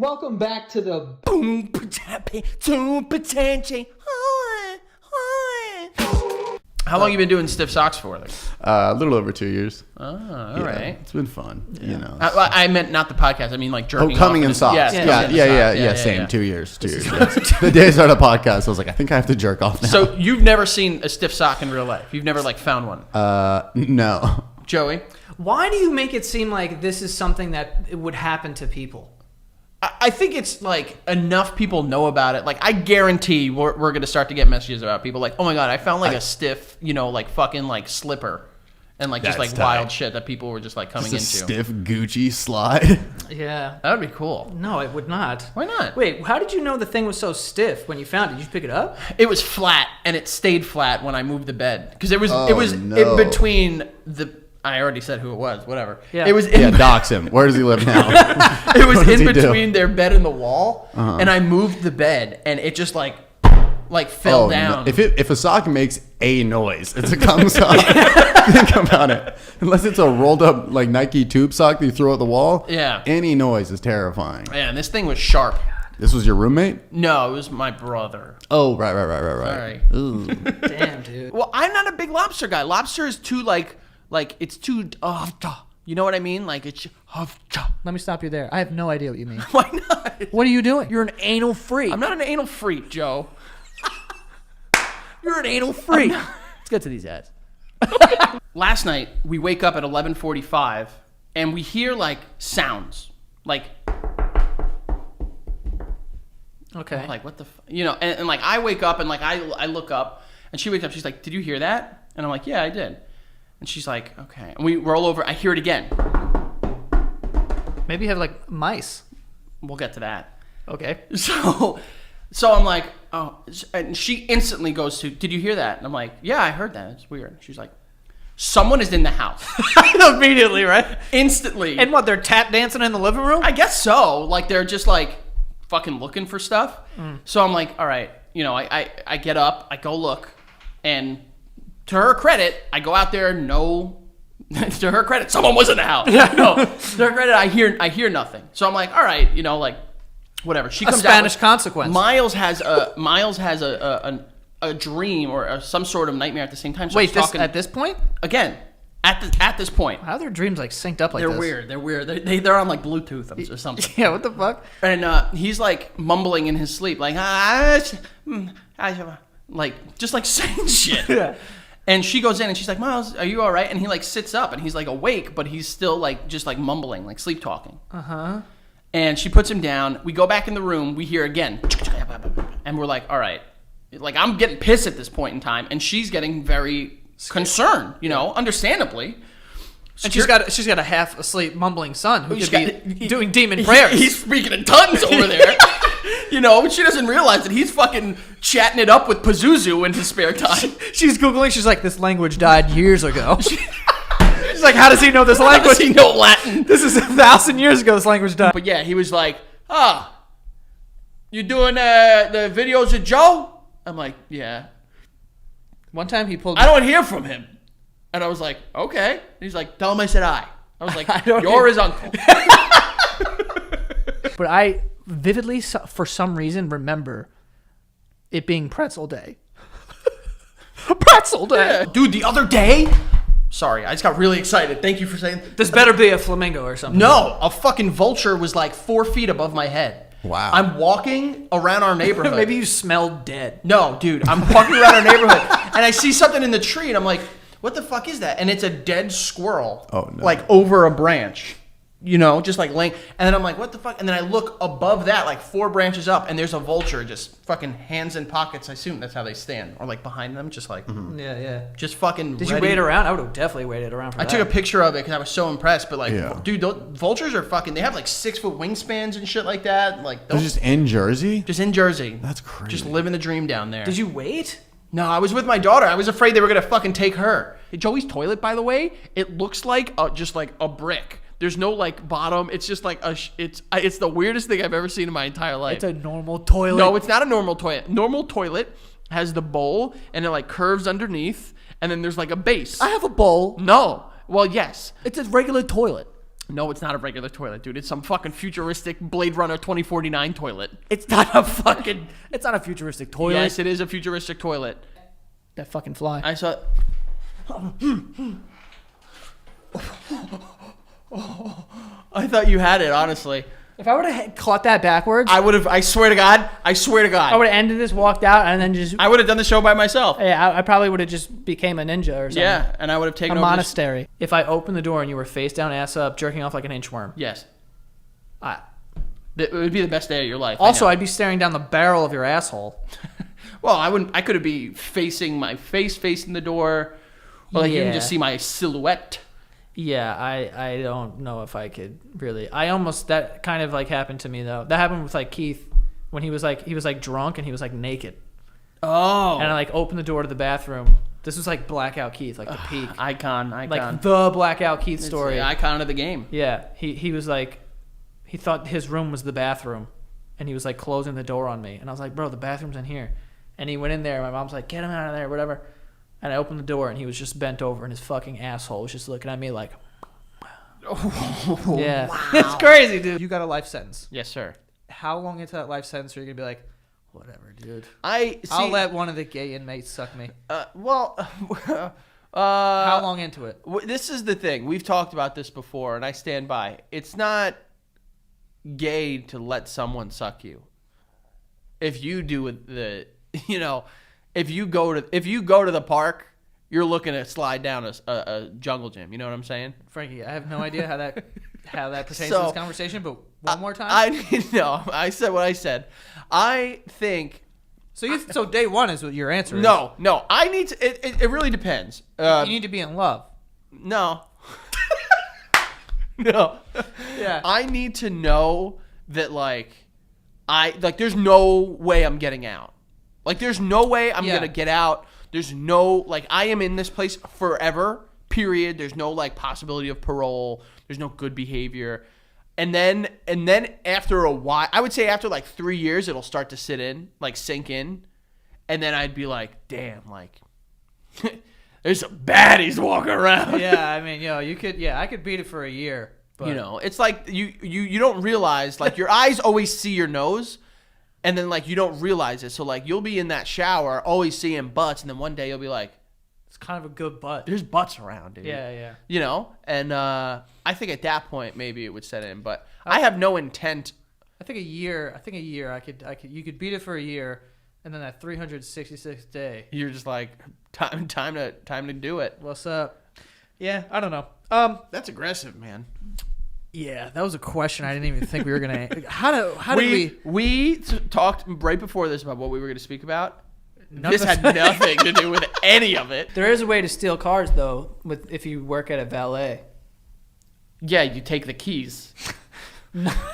Welcome back to the Boom, How long you been doing stiff socks for? Like? A little over 2 years. Oh, all right. It's been fun, you know. I meant not the podcast. I mean like jerking off. Coming in socks. Yeah. Same. 2 years. 2 years. Yes. The day I started a podcast, I was like, I think I have to jerk off now. So you've never seen a stiff sock in real life? You've never like found one? No. Joey? Why do you make it seem like this is something that would happen to people? I think it's like enough people know about it. Like I guarantee we're going to start to get messages about people like, oh my God, I found like a stiff, like fucking like slipper. And like just like wild shit that people were just like coming into. Stiff Gucci slide. Yeah. That would be cool. No, it would not. Why not? Wait, how did you know the thing was so stiff when you found it? Did you pick it up? It was flat and it stayed flat when I moved the bed. Because it was no. in between the... I already said who it was. Whatever. Yeah. It was in Dox him. Where does he live now? It was in between their bed and the wall, and I moved the bed, and it just like fell down. No. If a sock makes a noise, it's a cum sock. Think about it. Unless it's a rolled up like Nike tube sock that you throw at the wall. Yeah. Any noise is terrifying. Man, this thing was sharp. This was your roommate? No, it was my brother. Oh, right. Sorry. Ooh. Damn, dude. Well, I'm not a big lobster guy. Lobster is too like it's too you know what I mean? Like it's Let me stop you there. I have no idea what you mean. Why not? What are you doing? You're an anal freak. I'm not an anal freak, Joe. You're an anal freak. Let's get to these ads. Last night we wake up at 11:45 and we hear like sounds like. Okay. I'm like what the and like I wake up and like I look up and she wakes up. She's like, "Did you hear that?" And I'm like, "Yeah, I did." And she's like, "Okay." And we roll over. I hear it again. Maybe you have like mice. We'll get to that. Okay. So I'm like, "Oh," and she instantly goes to, "Did you hear that?" And I'm like, "Yeah, I heard that. It's weird." She's like, "Someone is in the house." Immediately, right? Instantly. And what? They're tap dancing in the living room? I guess so. Like they're just like fucking looking for stuff. So I'm like, all right, I get up, I go look, and to her credit, I go out there. No, to her credit, someone was in the house. No, to her credit, I hear nothing. So I'm like, all right, like whatever. She comes Spanish out. consequence. Miles has a dream or some sort of nightmare at the same time. So Wait, at this point? Again. At this point. How are their dreams like synced up like They're this? weird. They're weird. They're on like Bluetooth or something. Yeah, what the fuck? And he's like mumbling in his sleep, like just like saying shit. Yeah. And she goes in and she's like, "Miles, are you all right?" And he like sits up and he's like awake, but he's still like just like mumbling, like sleep talking. And she puts him down. We go back in the room. We hear again, and we're like, all right, like I'm getting pissed at this point in time, and she's getting very concerned, understandably. And she's got a half asleep mumbling son who could be doing demon prayers. He's speaking in tongues over there. But she doesn't realize that he's fucking chatting it up with Pazuzu in his spare time. She's Googling. She's like, this language died years ago. She's like, how does he know this language? How does he know Latin? This is 1,000 years ago this language died. But yeah, he was like, you doing the videos of Joe? I'm like, yeah. One time he pulled... I don't hear from him. And I was like, okay. And he's like, tell him I said I. I was like, you're his uncle. But I vividly, for some reason, remember it being pretzel day. Pretzel day. Yeah. Dude, the other day... Sorry, I just got really excited. Thank you for saying... This better be a flamingo or something. No, a fucking vulture was like 4 feet above my head. Wow. I'm walking around our neighborhood. Maybe you smelled dead. No, dude. I'm walking around our neighborhood, and I see something in the tree, and I'm like, what the fuck is that? And it's a dead squirrel. Oh, no. Like, over a branch. Just like laying. And then I'm like, what the fuck? And then I look above that, like 4 branches up, and there's a vulture just fucking hands in pockets. I assume that's how they stand. Or like behind them, just like. Yeah. Just fucking Did ready. you wait around? I would have definitely waited around for that. I took a picture of it because I was so impressed. But like, dude, those vultures are fucking. They have like 6-foot wingspans and shit like that. Like, They're just in Jersey? Just in Jersey. That's crazy. Just living the dream down there. Did you wait? No, I was with my daughter. I was afraid they were gonna fucking take her. Joey's toilet, by the way, it looks like just like a brick. There's no like bottom. It's just like it's the weirdest thing I've ever seen in my entire life. It's a normal toilet. No, it's not a normal toilet. Normal toilet has the bowl and it like curves underneath, and then there's like a base. I have a bowl. No. Well, yes. It's a regular toilet. No, it's not a regular toilet, dude. It's some fucking futuristic Blade Runner 2049 toilet. It's not a futuristic toilet. Yes, it is a futuristic toilet. That fucking fly. I saw. I thought you had it, honestly. If I would have caught that backwards, I would have. I swear to God. I swear to God. I would have ended this, walked out, and then just. I would have done the show by myself. Yeah, I probably would have just became a ninja or something. Yeah, and I would have taken A over. monastery. If I opened the door and you were face down, ass up, jerking off like an inchworm. Yes. I, It would be the best day of your life. also, I'd be staring down the barrel of your asshole. Well, I wouldn't. I could be facing my face, facing the door, or like you can just see my silhouette. Yeah, I don't know if I could really. That kind of like happened to me though. That happened with like Keith when he was like drunk and he was like naked. Oh. And I like opened the door to the bathroom. This was like blackout Keith, like the peak. Icon. Like the blackout Keith story. It's the icon of the game. Yeah, he was like, he thought his room was the bathroom, and he was like closing the door on me, and I was like, bro, the bathroom's in here, and he went in there. And my mom's like, get him out of there, whatever. And I opened the door, and he was just bent over, and his fucking asshole was just looking at me like, yeah, Wow. it's crazy, dude. You got a life sentence. Yes, sir. How long into that life sentence are you gonna be like, whatever, dude? I'll let one of the gay inmates suck me. How How long into it? This is the thing. We've talked about this before, and I stand by. It's not gay to let someone suck you. If you do if you go to the park, you're looking to slide down a jungle gym. You know what I'm saying? Frankie, I have no idea how that pertains to So, this conversation, but one more time. I said what I said. I think. So day one is what your answer is. No. I need to. It really depends. You need to be in love. No. No. Yeah. I need to know that there's no way I'm getting out. Like there's no way I'm gonna get out. There's no I am in this place forever. Period. There's no possibility of parole. There's no good behavior. And then after a while, I would say after 3 years, it'll start to sink in. And then I'd be like, damn, there's some baddies walking around. Yeah, I mean, you could. Yeah, I could beat it for a year. But It's like you don't realize, your eyes always see your nose, and then you don't realize it. So you'll be in that shower, always seeing butts, and then one day you'll be like, it's kind of a good butt. there's butts around, dude. Yeah. And I think at that point maybe it would set in, but I have no intent. I think a year. I could. You could beat it for a year, and then that 366th day, You're just like time to do it. what's up? Yeah, I don't know. That's aggressive, man. Yeah, that was a question I didn't even think we were gonna. How did we talked right before this about what we were going to speak about. Nothing. This had nothing to do with any of it. There is a way to steal cars though, if you work at a valet. Yeah, you take the keys.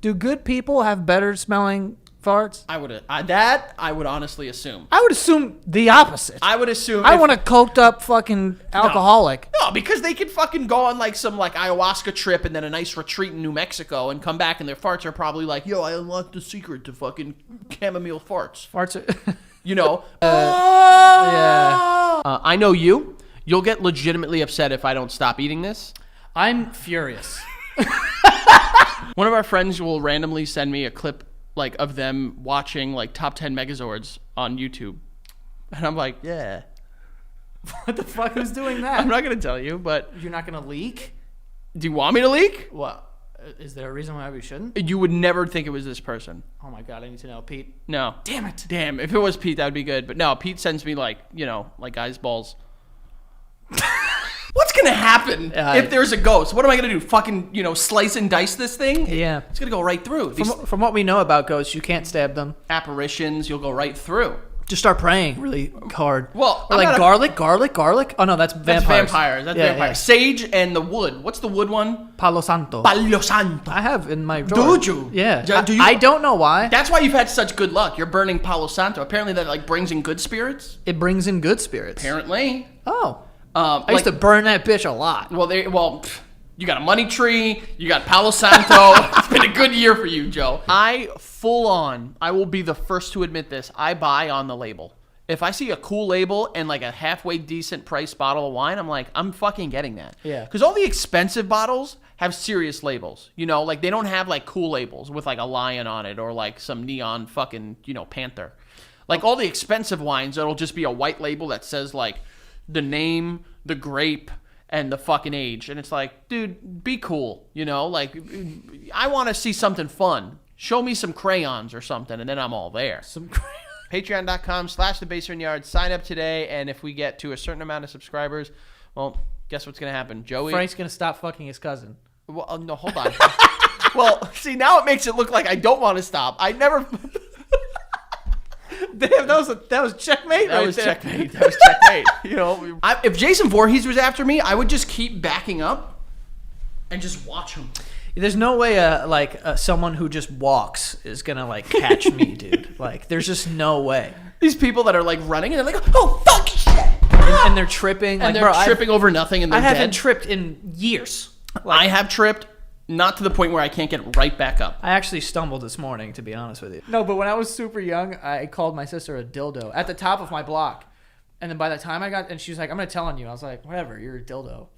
Do good people have better smelling farts? I would honestly assume. I would assume the opposite. I would assume. I want a coked up fucking alcoholic. No, because they could fucking go on some ayahuasca trip and then a nice retreat in New Mexico and come back and their farts are probably yo, I unlocked the secret to fucking chamomile farts. Farts are. Yeah. I know you. You'll get legitimately upset if I don't stop eating this. I'm furious. One of our friends will randomly send me a clip of them watching top 10 Megazords on YouTube. And I'm like, yeah. What the fuck? Who's doing that? I'm not going to tell you, but You're not gonna leak? do you want me to leak? What? Is there a reason why we shouldn't? You would never think it was this person. Oh my god, I need to know, Pete. No. Damn it. Damn, if it was Pete, that would be good. But no, Pete sends me guy's balls. What's gonna happen if there's a ghost? What am I gonna do? Fucking, slice and dice this thing? Yeah. It's gonna go right through. These From what we know about ghosts, you can't stab them. apparitions, you'll go right through. Just start praying really hard. Well, or I'm not a- garlic. Oh no, that's That's vampires. vampires. That's Yeah, vampires. yeah. Sage and the wood. What's the wood one? Palo Santo. Palo Santo. I have in my drawer. Do you? Yeah. Do you? I don't know why. That's why you've had such good luck. You're burning Palo Santo. Apparently that brings in good spirits. It brings in good spirits. Apparently. Oh. I used to burn that bitch a lot. You got a money tree. You got Palo Santo. It's been a good year for you, Joe. I will be the first to admit this. I buy on the label. If I see a cool label and a halfway decent price bottle of wine, I'm fucking getting that. Yeah. Because all the expensive bottles have serious labels. You know, like they don't have like cool labels with like a lion on it or like some neon fucking, you know, panther. Like all the expensive wines, it'll just be a white label that says like the name, the grape, and the fucking age. And it's like, dude, be cool. You know, like I want to see something fun. Show me some crayons or something, and then I'm all there. Some crayons. Patreon.com/TheBasementYard. Sign up today, and if we get to a certain amount of subscribers, well, guess what's going to happen? Joey... Frank's going to stop fucking his cousin. Well, no, hold on. Well, see, now it makes it look like I don't want to stop. I never... Damn, that was checkmate. That was checkmate. That was checkmate. You know, if Jason Voorhees was after me, I would just keep backing up and just watch him. There's no way someone who just walks is gonna like catch me, dude. Like, there's just no way. These people that are like running and they're like, oh fuck shit, and they're tripping, and like, they're tripping over nothing, and they're I haven't dead. tripped in years. I have tripped, not to the point where I can't get right back up. I actually stumbled this morning, to be honest with you. No, but when I was super young, I called my sister a dildo at the top of my block. And then by the time I got, and she was like, I'm going to tell on you. I was like, whatever, you're a dildo.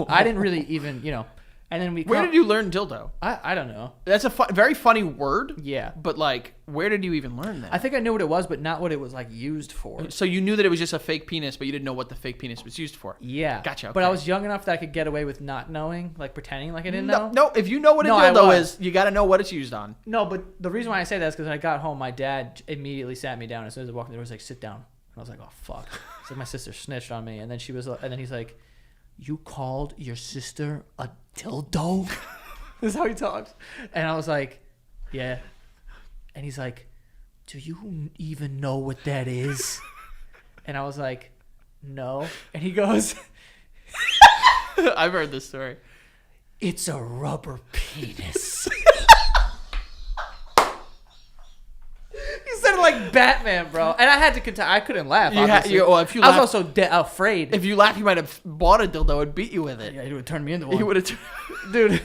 I didn't really even, you know. And then Where did you learn dildo? I don't know. That's a very funny word. Yeah. But like, where did you even learn that? I think I knew what it was, but not what it was like used for. So you knew that it was just a fake penis, but you didn't know what the fake penis was used for. Yeah. Gotcha. Okay. But I was young enough that I could get away with not knowing, like pretending like I didn't know. No, if you know what a dildo is, you got to know what it's used on. No, but the reason why I say that is because when I got home, my dad immediately sat me down. As soon as I walked in, he was like, sit down. And I was like, oh, fuck. So my sister snitched on me. And then and then he's like, you called your sister a dildo? This is how he talks. And I was like, yeah. And he's like, do you even know what that is? And I was like, no. And he goes, I've heard this story. it's a rubber penis. He said it like Batman, bro. And I had to I couldn't laugh. Obviously. If you I laugh, was also afraid. if you laugh, he might have bought a dildo and beat you with it. Yeah, he would have turned me into one. He would have. Dude.